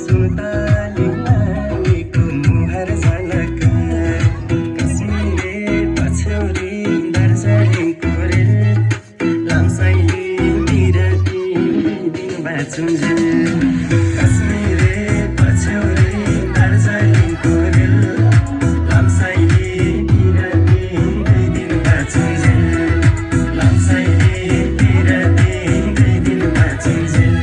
सुन्तलीको मुहार झलक कश्मीरे पछ्यौरी दार्जिलिङको रेल लामसाइले बिरती दिन बाँचुन्जेल कश्मीरे पछ्यौरी दार्जिलिङको रेल लामसाइले बिरती दिन बाँचुन्जेल लामसाइले बिरती दिन बाँचुन्जेल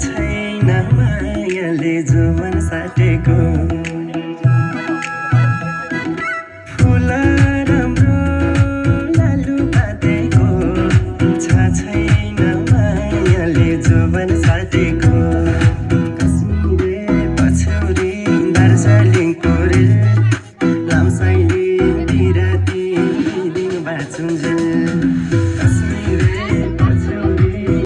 छैन मायाले जुवन साटेको फुल राम्रो लालु पातेको छैन मायाले जुवन साटेको कश्मीरे पछ्यौरी दार्जिलिङको रेल लामसाइले बिरती दिन बाँचुन्जेल